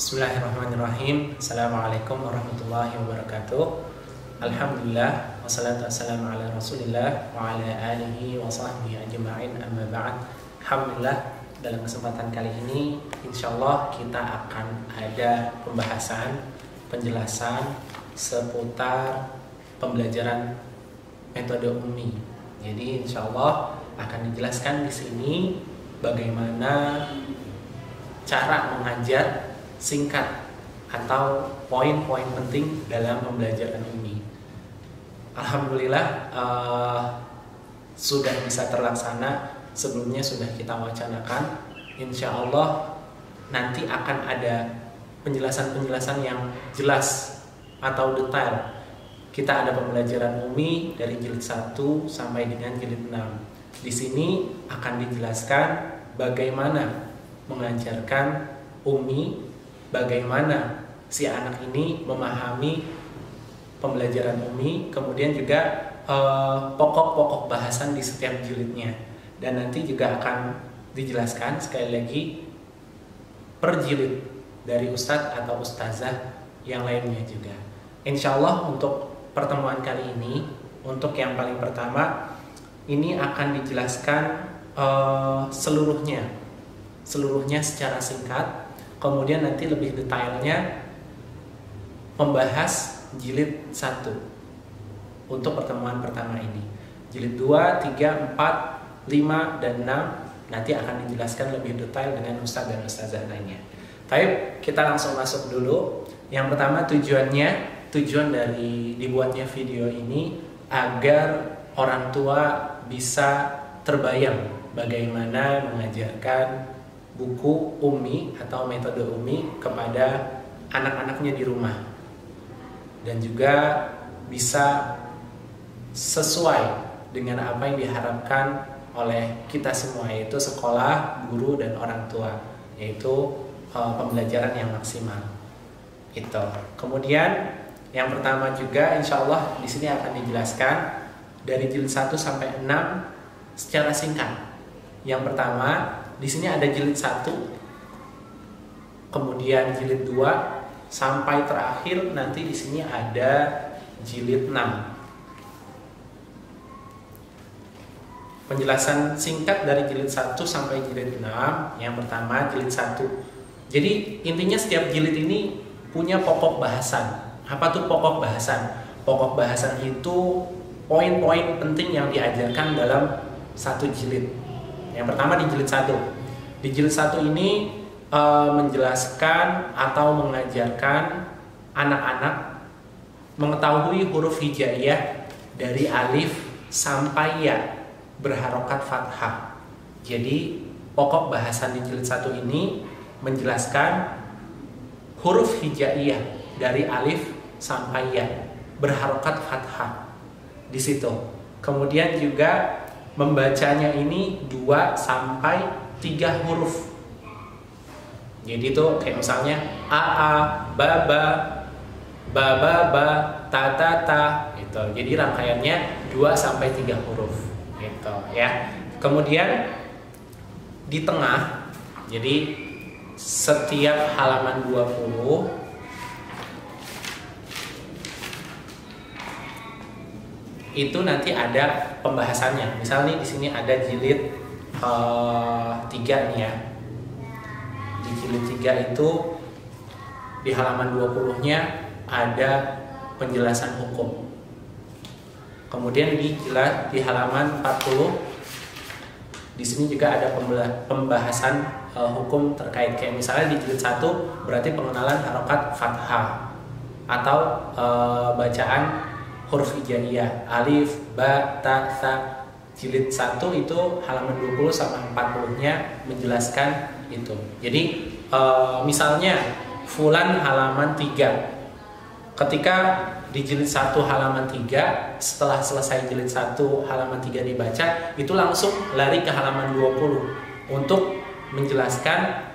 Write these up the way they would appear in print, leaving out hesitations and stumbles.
Bismillahirrahmanirrahim. Assalamualaikum warahmatullahi wabarakatuh. Alhamdulillah wassalatu wassalamu ala Rasulillah wa ala alihi wa sahbihi ajma'in, amma ba'd. Alhamdulillah, dalam kesempatan kali ini insyaallah kita akan ada pembahasan, penjelasan seputar pembelajaran metode ummi. Jadi insyaallah akan dijelaskan di sini bagaimana cara mengajar singkat atau poin-poin penting dalam pembelajaran ini. Alhamdulillah sudah bisa terlaksana. Sebelumnya sudah kita wacanakan. Insya Allah nanti akan ada penjelasan-penjelasan yang jelas atau detail. Kita ada pembelajaran ummi dari jilid 1 sampai dengan jilid 6. Di sini akan dijelaskan bagaimana mengajarkan ummi, bagaimana si anak ini memahami pembelajaran ummi, kemudian juga pokok-pokok bahasan di setiap jilidnya. Dan nanti juga akan dijelaskan sekali lagi per jilid dari ustadz atau ustazah yang lainnya juga. Insya Allah untuk pertemuan kali ini, untuk yang paling pertama ini akan dijelaskan seluruhnya secara singkat. Kemudian nanti lebih detailnya membahas jilid 1 untuk pertemuan pertama ini. Jilid 2, 3, 4, 5, dan 6 nanti akan dijelaskan lebih detail dengan ustadz dan ustazah lainnya. Baik, kita langsung masuk dulu. Yang pertama tujuan dari dibuatnya video ini agar orang tua bisa terbayang bagaimana mengajarkan buku ummi atau metode ummi kepada anak-anaknya di rumah, dan juga bisa sesuai dengan apa yang diharapkan oleh kita semua, yaitu sekolah, guru, dan orang tua, yaitu pembelajaran yang maksimal. Itu. Kemudian yang pertama juga insya Allah di sini akan dijelaskan dari jilid 1 sampai 6 secara singkat. Yang pertama di sini ada jilid 1, kemudian jilid 2 sampai terakhir nanti di sini ada jilid 6. Penjelasan singkat dari jilid 1 sampai jilid 6. Yang pertama jilid 1. Jadi intinya setiap jilid ini punya pokok bahasan. Apa tuh pokok bahasan? Pokok bahasan itu poin-poin penting yang diajarkan dalam satu jilid. Yang pertama di jilid 1. Di jilid 1 ini menjelaskan atau mengajarkan anak-anak mengetahui huruf hijaiyah dari alif sampai ya berharokat fathah. Jadi pokok bahasan di jilid 1 ini menjelaskan huruf hijaiyah dari alif sampai ya berharokat fathah di situ. Kemudian juga membacanya ini 2 sampai 3 huruf. Jadi itu kayak misalnya a, baba, ba, ta gitu. Jadi rangkaiannya 2 sampai 3 huruf gitu ya. Kemudian di tengah, jadi setiap halaman 20 itu nanti ada pembahasannya. Misalnya di sini ada jilid 3 nih ya. Di jilid 3 itu di halaman 20-nya ada penjelasan hukum. Kemudian di halaman 40 di sini juga ada pembahasan hukum terkait, kayak misalnya di jilid 1 berarti pengenalan harokat fathah atau bacaan huruf hijaiyah alif, ba, ta, sa. Jilid 1 itu halaman 20 sama 40-nya menjelaskan itu. Jadi misalnya fulan halaman 3. Ketika di jilid 1 halaman 3, setelah selesai jilid 1 halaman 3 dibaca, itu langsung lari ke halaman 20 untuk menjelaskan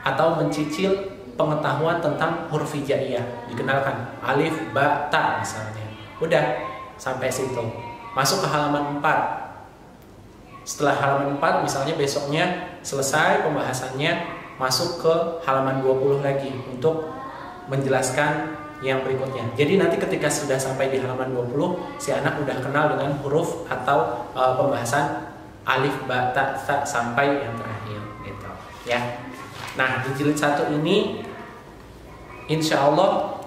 atau mencicil pengetahuan tentang huruf hijaiyah. Dikenalkan alif, ba, ta misalnya. Udah sampai situ. Masuk ke halaman 4. Setelah halaman 4 misalnya besoknya selesai pembahasannya, masuk ke halaman 20 lagi untuk menjelaskan yang berikutnya. Jadi nanti ketika sudah sampai di halaman 20, si anak udah kenal dengan huruf atau pembahasan alif, ba, ta, sa sampai yang terakhir gitu ya. Nah, di jilid 1 ini insya Allah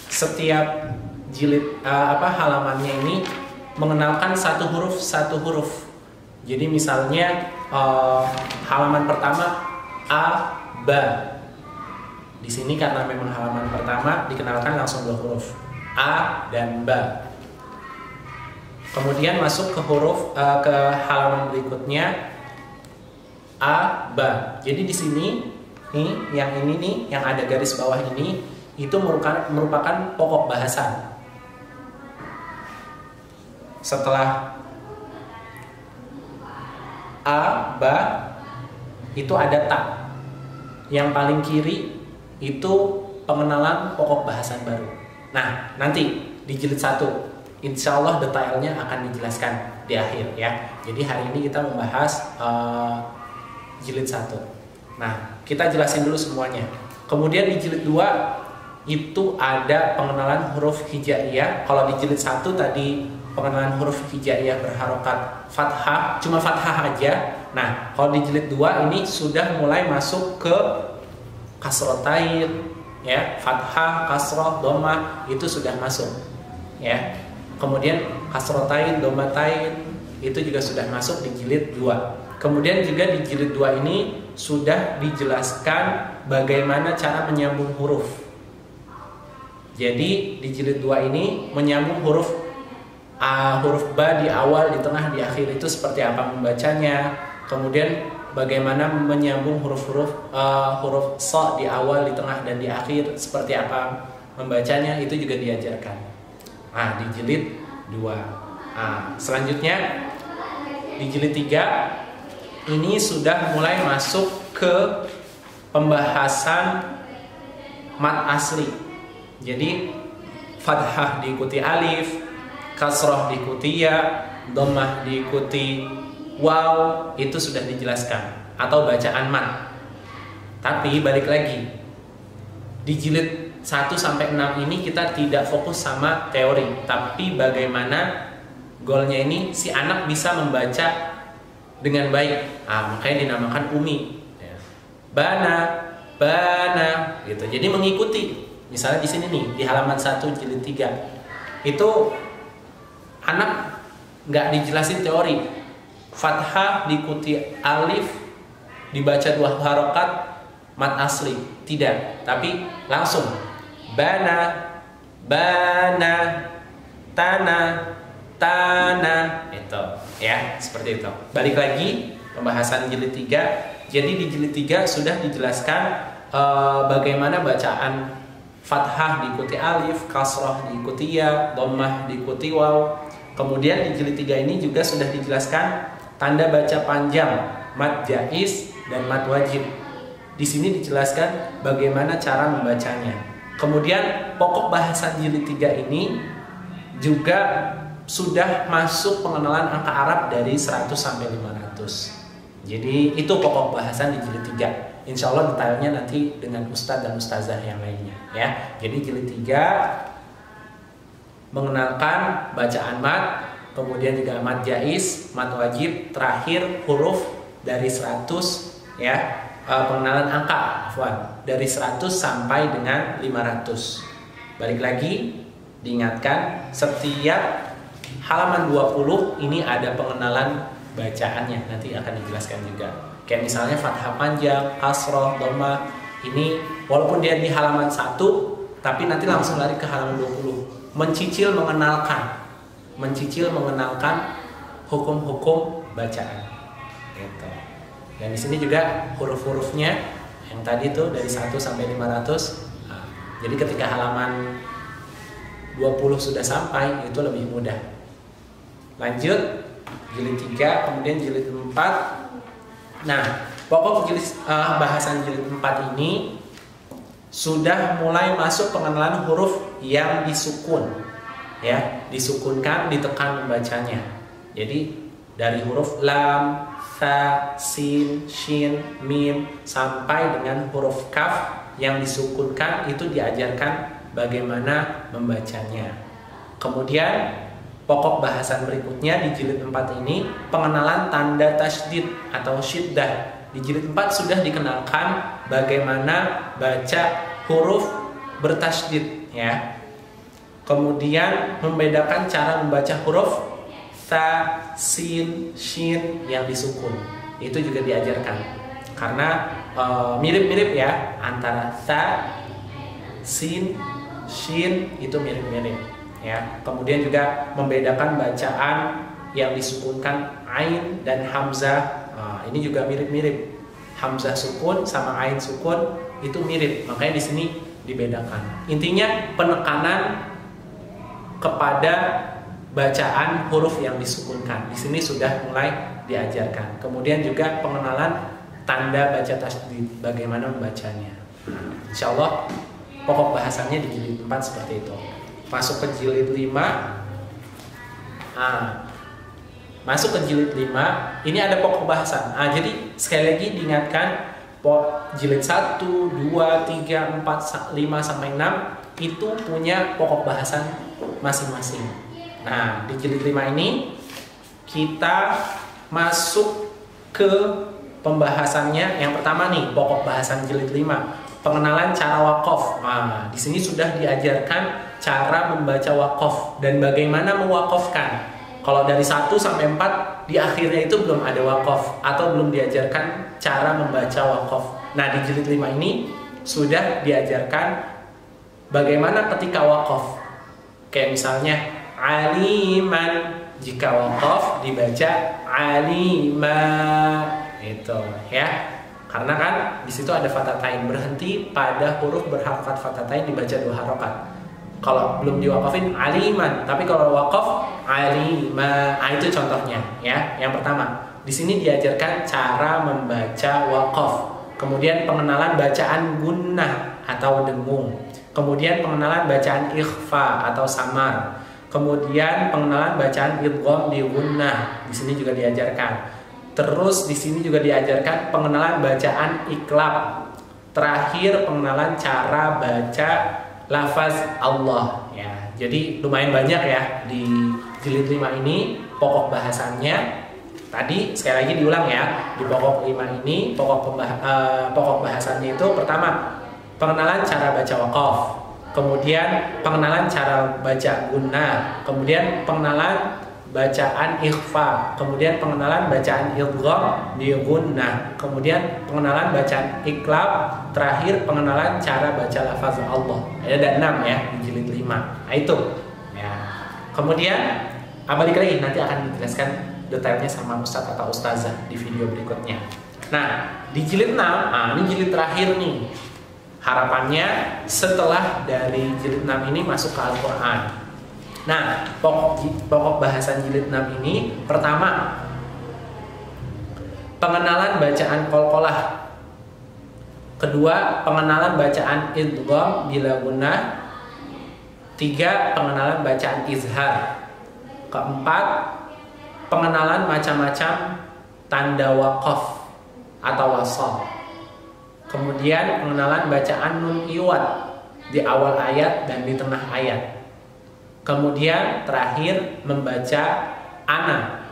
setiap jilid halamannya ini mengenalkan satu huruf. Jadi misalnya halaman pertama a, ba. Di sini karena memang halaman pertama dikenalkan langsung 2 huruf, a dan ba. Kemudian masuk ke ke halaman berikutnya a, ba. Jadi di sini nih, yang ini nih, yang ada garis bawah ini itu merupakan pokok bahasan. Setelah a, ba itu ada ta. Yang paling kiri itu pengenalan pokok bahasan baru. Nah, nanti di jilid 1 insya Allah detailnya akan dijelaskan di akhir ya. Jadi hari ini kita membahas jilid 1. Nah, kita jelasin dulu semuanya. Kemudian di jilid 2 itu ada pengenalan huruf hijaiyah. Kalau di jilid 1 tadi pengenalan huruf hijaiyah berharokat fathah, cuma fathah aja. Nah, kalau di jilid 2 ini sudah mulai masuk ke kasrotain ya, fathah, kasroh, domah itu sudah masuk ya. Kemudian kasrotain, domatain itu juga sudah masuk di jilid 2. Kemudian juga di jilid 2 ini sudah dijelaskan bagaimana cara menyambung huruf. Jadi di jilid 2 ini menyambung huruf A, huruf ba di awal, di tengah, di akhir itu seperti apa membacanya. Kemudian bagaimana menyambung huruf so di awal, di tengah, dan di akhir seperti apa membacanya itu juga diajarkan. Nah, di jilid 2. Nah, selanjutnya di jilid 3 ini sudah mulai masuk ke pembahasan mad asli. Jadi fathah diikuti alif, kasroh diikuti ya, dhammah diikuti waw, itu sudah dijelaskan, atau bacaan mad. Tapi balik lagi, di jilid 1 sampai 6 ini kita tidak fokus sama teori, tapi bagaimana goalnya ini si anak bisa membaca dengan baik. Makanya dinamakan umi. Bana, bana, gitu. Jadi mengikuti. Misalnya di sini nih, di halaman 1 jilid 3 itu anak nggak dijelasin teori. Fathah diikuti alif, dibaca 2 harokat, mad asli, tidak, tapi langsung bana, bana, tanah, tanah, itu ya, seperti itu. Balik lagi pembahasan jilid 3. Jadi di jilid 3 sudah dijelaskan bagaimana bacaan fathah diikuti alif, kasroh diikuti ya, dhammah diikuti waw. Kemudian di jilid 3 ini juga sudah dijelaskan tanda baca panjang, mad jaiz dan mad wajib. Di sini dijelaskan bagaimana cara membacanya. Kemudian pokok bahasan jilid 3 ini juga sudah masuk pengenalan angka Arab dari 100 sampai 500. Jadi itu pokok bahasan di jilid 3. Insya Allah detailnya nanti dengan ustadz dan ustazah yang lainnya ya. Jadi jilid 3 mengenalkan bacaan mad, kemudian juga mad jaiz, mad wajib, terakhir huruf dari 100 ya, pengenalan angka dari 100 sampai dengan 500. Balik lagi diingatkan, setiap halaman 20 ini ada pengenalan bacaannya, nanti akan dijelaskan juga. Kayak misalnya fathah panjang, kasroh, dhammah, ini walaupun dia di halaman 1 tapi nanti langsung lari ke halaman 20. Mencicil mengenalkan hukum-hukum bacaan gitu. Dan di sini juga huruf-hurufnya yang tadi tuh dari 1 sampai 500. Jadi ketika halaman 20 sudah sampai itu lebih mudah. Lanjut jilid 3, kemudian jilid 4. Nah, pokok bahasan jilid 4 ini sudah mulai masuk pengenalan huruf yang disukun ya, disukunkan, ditekan membacanya. Jadi Dari huruf lam, tha, sin, shin, mim sampai dengan huruf kaf yang disukunkan itu diajarkan bagaimana membacanya. Kemudian pokok bahasan berikutnya di jilid 4 ini pengenalan tanda tasydid atau syiddah. Di jilid 4 sudah dikenalkan bagaimana baca huruf bertasydid ya. Kemudian membedakan cara membaca huruf tha, sin, shin yang disukun. Itu juga diajarkan. Karena mirip-mirip ya antara tha, sin, shin itu mirip-mirip ya. Kemudian juga membedakan bacaan yang disukunkan ain dan hamzah. Ini juga mirip-mirip. Hamzah sukun sama ain sukun itu mirip. Makanya di sini dibedakan. Intinya penekanan kepada bacaan huruf yang disukunkan. Di sini sudah mulai diajarkan. Kemudian juga pengenalan tanda baca tasydid, bagaimana membacanya. Insya Allah pokok bahasannya di jilid 4 seperti itu. Masuk ke jilid 5. Masuk ke jilid 5, ini ada pokok bahasan. Jadi sekali lagi diingatkan, jilid 1, 2, 3, 4, 5 sampai 6 itu punya pokok bahasan masing-masing. Nah, di jilid 5 ini kita masuk ke pembahasannya. Yang pertama nih, pokok bahasan jilid 5, pengenalan cara wakaf. Di sini sudah diajarkan cara membaca wakaf dan bagaimana mewakafkan. Kalau dari 1 sampai 4 di akhirnya itu belum ada wakaf atau belum diajarkan cara membaca wakaf. Nah, di jilid 5 ini sudah diajarkan bagaimana ketika wakaf. Kayak misalnya aliman, jika wakaf dibaca alima, itu ya. Karena kan di situ ada fathatain, berhenti pada huruf berharokat fathatain dibaca 2 harokat. Kalau belum diwakafin aliman, tapi kalau wakaf alima, itu contohnya ya. Yang pertama, di sini diajarkan cara membaca wakaf. Kemudian pengenalan bacaan gunnah atau dengung. Kemudian pengenalan bacaan ikhfa atau samar. Kemudian pengenalan bacaan idgham di gunnah. Di sini juga diajarkan. Terus di sini juga diajarkan pengenalan bacaan iklab. Terakhir pengenalan cara baca lafaz Allah ya. Jadi lumayan banyak ya di jilid 5 ini pokok bahasannya. Tadi sekali lagi diulang ya. Di pokok 5 ini pokok bahasannya itu pertama pengenalan cara baca wakaf, kemudian pengenalan cara baca gunnah, kemudian pengenalan bacaan ikhfa, kemudian pengenalan bacaan idgham di gunnah, kemudian pengenalan bacaan iklab, terakhir pengenalan cara baca lafaz Allah. Ada 6 ya di jilid 5. Nah, itu ya. Kemudian balik lagi nanti akan dijelaskan detailnya sama ustadz atau ustazah di video berikutnya. Nah, di jilid 6, ini jilid terakhir nih. Harapannya setelah dari jilid 6 ini masuk ke Al-Quran. Nah, pokok bahasan jilid 6 ini pertama pengenalan bacaan qalqalah. Kedua, pengenalan bacaan idgham bila gunnah. 3, pengenalan bacaan izhar. Keempat, pengenalan macam-macam tanda waqaf atau wasal. Kemudian pengenalan bacaan nun iwad di awal ayat dan di tengah ayat. Kemudian terakhir membaca ana.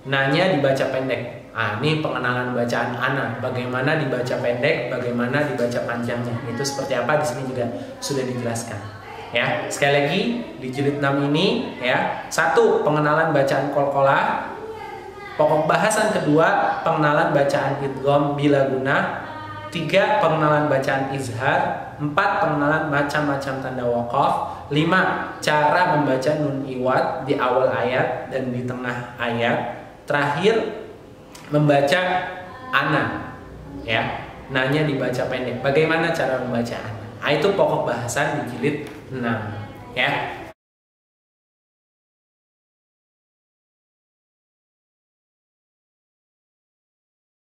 Nanya dibaca pendek. Ini pengenalan bacaan ana. Bagaimana dibaca pendek, bagaimana dibaca panjangnya. Itu seperti apa di sini juga sudah dijelaskan. Ya, sekali lagi di jilid 6 ini ya. 1, pengenalan bacaan qalqalah. Pokok bahasan kedua, pengenalan bacaan idgham bila gunnah. 3, pengenalan bacaan izhar. 4, pengenalan macam-macam tanda waqaf. 5, cara membaca nun iwad di awal ayat dan di tengah ayat. Terakhir, membaca ana. Ya, nanya dibaca pendek. Bagaimana cara membaca ana? Itu pokok bahasan di jilid 6. Ya.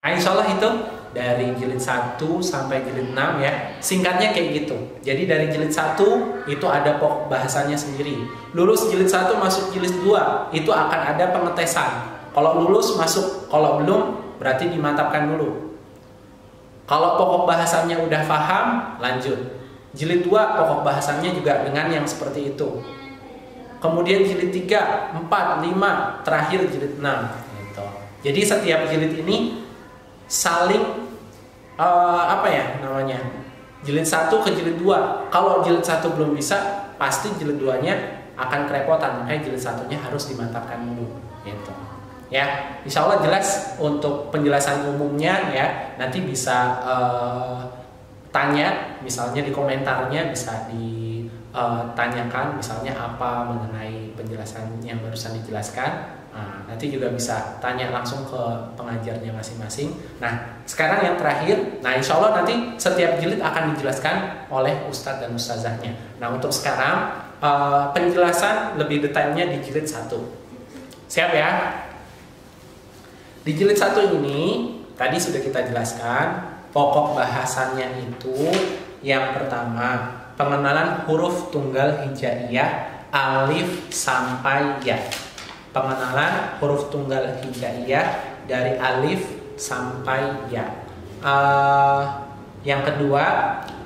Insya Allah itu dari jilid 1 sampai jilid 6 ya. Singkatnya kayak gitu. Jadi dari jilid 1 itu ada pokok bahasanya sendiri. Lulus jilid 1 masuk jilid 2 itu akan ada pengetesan. Kalau lulus masuk, kalau belum berarti dimantapkan dulu. Kalau pokok bahasannya udah paham, lanjut. Jilid 2 pokok bahasannya juga dengan yang seperti itu. Kemudian jilid 3, 4, 5, terakhir jilid 6 gitu. Jadi setiap jilid ini saling jilid 1 ke jilid 2. Kalau jilid 1 belum bisa, pasti jilid 2-nya akan kerepotan. Makanya jilid 1-nya harus dimantapkan dulu gitu. Ya, insya Allah jelas untuk penjelasan umumnya ya. Nanti bisa tanya, misalnya di komentarnya bisa ditanyakan misalnya apa mengenai penjelasan yang barusan dijelaskan. Nah, nanti juga bisa tanya langsung ke pengajarnya masing-masing. Nah, sekarang yang terakhir, nah insya Allah nanti setiap jilid akan dijelaskan oleh ustadz dan ustazahnya. Nah, untuk sekarang penjelasan lebih detailnya di jilid 1. Siap ya? Di jilid 1 ini tadi sudah kita jelaskan pokok bahasannya itu yang pertama pengenalan huruf tunggal hijaiyah alif sampai ya. Pengenalan huruf tunggal hijaiyah dari alif sampai ya. Yang kedua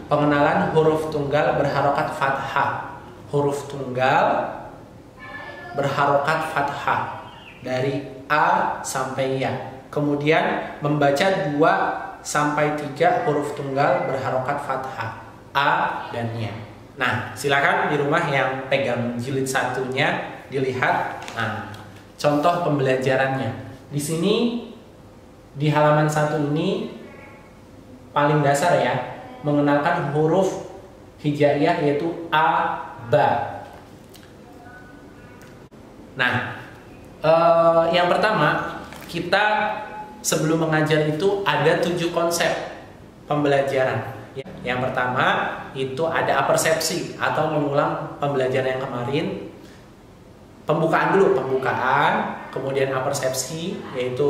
pengenalan huruf tunggal berharokat fathah. Huruf tunggal berharokat fathah dari A sampai Ya. Kemudian membaca 2 sampai 3 huruf tunggal berharokat fathah A dan Ya. Nah, silakan di rumah yang pegang jilid 1-nya dilihat. Nah, contoh pembelajarannya. Di sini di halaman 1 ini paling dasar ya, mengenalkan huruf hijaiyah yaitu A, Ba. Nah, yang pertama, kita sebelum mengajar itu ada 7 konsep pembelajaran. Yang pertama itu ada apersepsi atau mengulang pembelajaran yang kemarin. Pembukaan dulu, pembukaan, kemudian apersepsi yaitu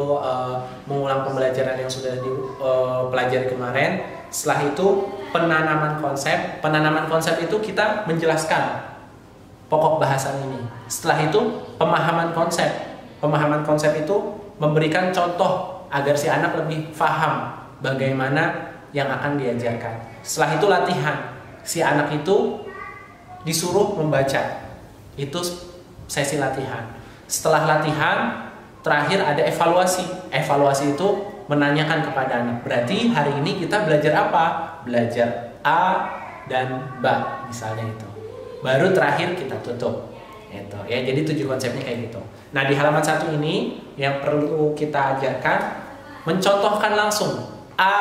mengulang pembelajaran yang sudah dipelajari kemarin. Setelah itu penanaman konsep. Penanaman konsep itu kita menjelaskan pokok bahasan ini. Setelah itu pemahaman konsep. Pemahaman konsep itu memberikan contoh agar si anak lebih paham bagaimana yang akan diajarkan. Setelah itu latihan. Si anak itu disuruh membaca. Itu sesi latihan. Setelah latihan, terakhir ada evaluasi. Evaluasi itu menanyakan kepada anak. Berarti hari ini kita belajar apa? Belajar A dan Ba, misalnya itu. Baru terakhir kita tutup. Itu ya, jadi 7 konsepnya kayak gitu. Nah, di halaman 1 ini yang perlu kita ajarkan mencontohkan langsung A,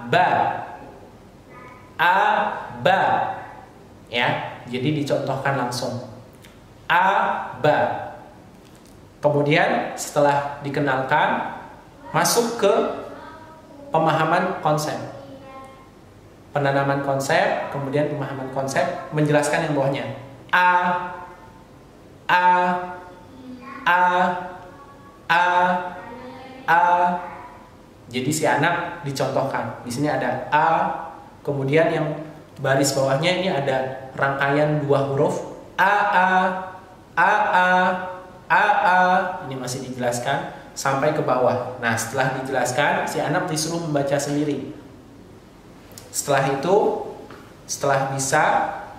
Ba. A, Ba. Ya, jadi dicontohkan langsung. A, Ba. Kemudian setelah dikenalkan, masuk ke pemahaman konsep. Penanaman konsep, kemudian pemahaman konsep, menjelaskan yang bawahnya. A, A, A, A, A. Jadi si anak dicontohkan. Di sini ada A, kemudian yang baris bawahnya ini ada rangkaian 2 huruf A, A, A, A, A, A. Ini masih dijelaskan sampai ke bawah. Nah, setelah dijelaskan, si anak disuruh membaca sendiri. Setelah itu, setelah bisa,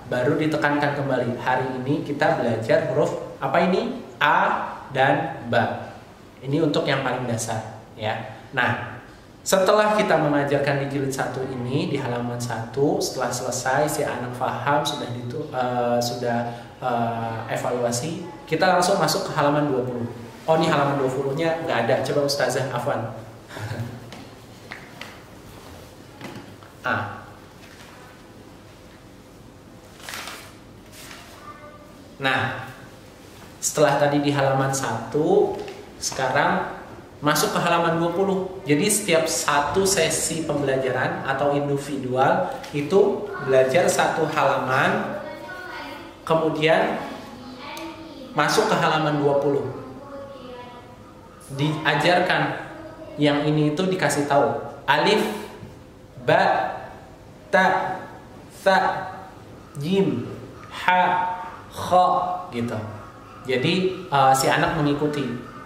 baru ditekankan kembali. Hari ini kita belajar huruf apa ini? A dan Ba. Ini untuk yang paling dasar, ya. Nah, setelah kita mengajarkan di jilid 1 ini di halaman 1, setelah selesai si anak paham sudah evaluasi, kita langsung masuk ke halaman 20. Oh, ini halaman 20-nya nggak ada. Coba Ustazah Afwan. Nah, setelah tadi di halaman 1, sekarang masuk ke halaman 20. Jadi setiap satu sesi pembelajaran atau individual itu belajar 1 halaman, kemudian masuk ke halaman 20. Diajarkan yang ini itu dikasih tahu. Alif, Ba, Ta, Tha, Jim, Ha, Kha gitu. Jadi si anak mengikuti.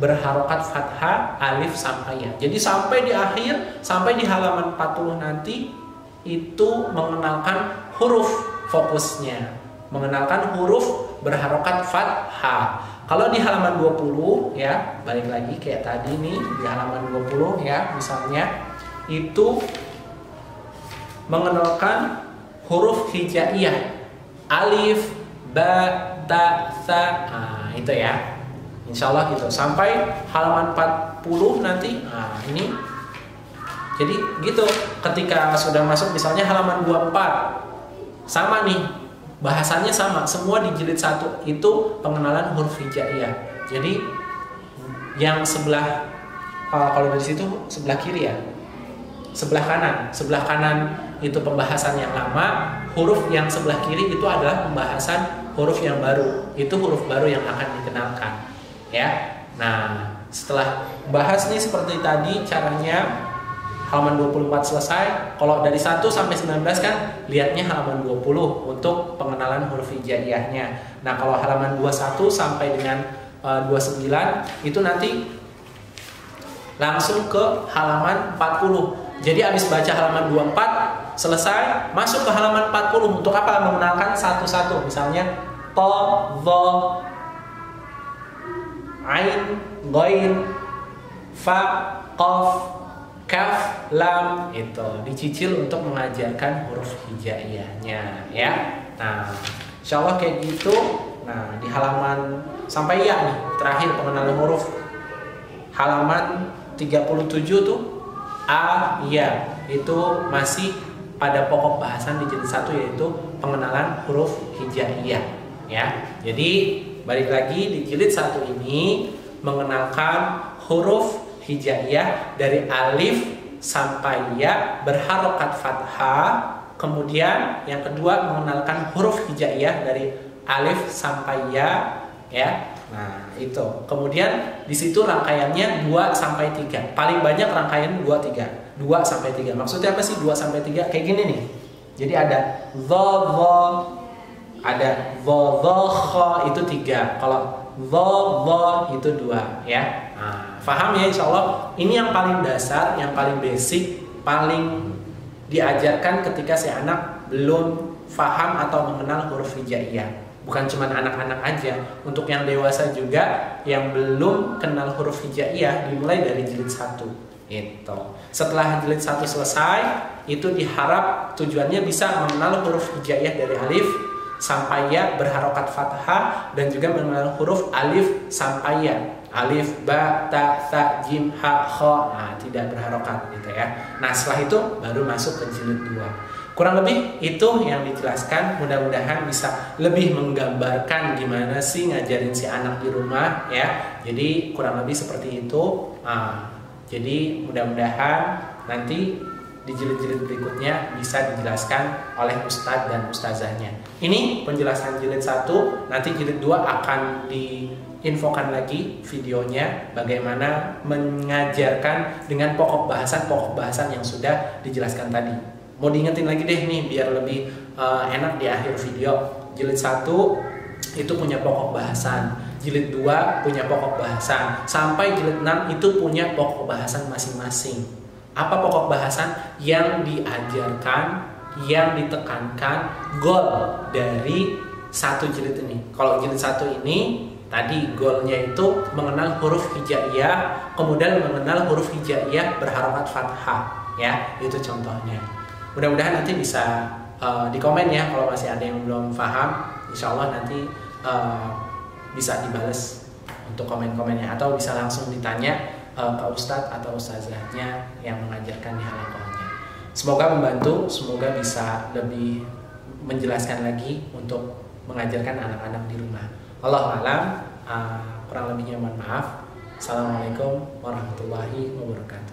berharokat fathah alif sampai ya. Jadi sampai di akhir, sampai di halaman 40 nanti itu mengenalkan huruf fokusnya, mengenalkan huruf berharokat fathah. Kalau di halaman 20 ya, balik lagi kayak tadi nih di halaman 20 ya, misalnya itu mengenalkan huruf hijaiyah alif, ba, ta, sa. Nah, itu ya. Insya Allah gitu. Sampai halaman 40 nanti. Nah, ini. Jadi gitu. Ketika sudah masuk misalnya halaman 24. Sama nih. Bahasannya sama. Semua di jilid 1 itu pengenalan huruf hijaiyah. Jadi yang sebelah kalau dari situ sebelah kiri ya. Sebelah kanan itu pembahasan yang lama, huruf yang sebelah kiri itu adalah pembahasan huruf yang baru. Itu huruf baru yang akan dikenalkan, ya. Nah, setelah bahas nih seperti tadi caranya halaman 24 selesai. Kalau dari 1 sampai 19 kan lihatnya halaman 20 untuk pengenalan huruf hijaiyahnya. Nah, kalau halaman 21 sampai dengan 29 itu nanti langsung ke halaman 40. Jadi habis baca halaman 24 selesai, masuk ke halaman 40 untuk apa? Mengenalkan satu-satu. Misalnya to, dho, ain, ghain, fa, qaf, kaf, lam. Itu dicicil untuk mengajarkan huruf hijaiyahnya ya. Nah, insya Allah kayak gitu. Nah, di halaman sampai ya nih terakhir pengenalan huruf halaman 37 tuh a, ya, itu masih pada pokok bahasan di jilid 1 yaitu pengenalan huruf hijaiyah ya. Jadi balik lagi di jilid 1 ini mengenalkan huruf hijaiyah dari alif sampai ya berharokat fathah. Kemudian yang kedua mengenalkan huruf hijaiyah dari alif sampai ya. Nah, itu. Kemudian di situ rangkaiannya 2 sampai 3. Paling banyak rangkaian 2 3. 2 sampai 3. Maksudnya apa sih 2 sampai 3? Kayak gini nih. Jadi ada dha, ada dha, kha itu 3. Kalau dha itu 2 ya. Nah, paham ya insyaallah. Ini yang paling dasar, yang paling basic, paling diajarkan ketika si anak belum paham atau mengenal huruf hijaiyah. Bukan cuma anak-anak aja, untuk yang dewasa juga yang belum kenal huruf hijaiyah dimulai dari jilid 1. Itu. Setelah jilid 1 selesai, itu diharap tujuannya bisa mengenal huruf hijaiyah dari alif sampai ya berharokat fathah dan juga mengenal huruf alif sampai ya. Alif, ba, ta, sa, jim, ha, kha. Nah, tidak berharokat gitu ya. Nah, setelah itu baru masuk ke jilid 2. Kurang lebih itu yang dijelaskan, mudah-mudahan bisa lebih menggambarkan gimana sih ngajarin si anak di rumah ya. Jadi kurang lebih seperti itu. Jadi mudah-mudahan nanti di jilid-jilid berikutnya bisa dijelaskan oleh ustadz dan ustazahnya. Ini penjelasan jilid 1, nanti jilid 2 akan diinfokan lagi videonya bagaimana mengajarkan dengan pokok bahasan yang sudah dijelaskan tadi. Mau diingetin lagi deh nih biar lebih enak di akhir video. Jilid 1 itu punya pokok bahasan, jilid 2 punya pokok bahasan, sampai jilid 6 itu punya pokok bahasan masing-masing. Apa pokok bahasan yang diajarkan, yang ditekankan, goal dari satu jilid ini? Kalau jilid 1 ini tadi goalnya itu mengenal huruf hijaiyah, kemudian mengenal huruf hijaiyah berharokat fathah ya, itu contohnya. Mudah-mudahan nanti bisa di komen ya kalau masih ada yang belum paham. Insya Allah nanti bisa dibales untuk komen-komennya atau bisa langsung ditanya ke ustadz atau ustazahnya yang mengajarkan di halakohnya. Semoga membantu, semoga bisa lebih menjelaskan lagi untuk mengajarkan anak-anak di rumah. Wallahu a'lam, kurang lebihnya mohon maaf. Assalamualaikum warahmatullahi wabarakatuh.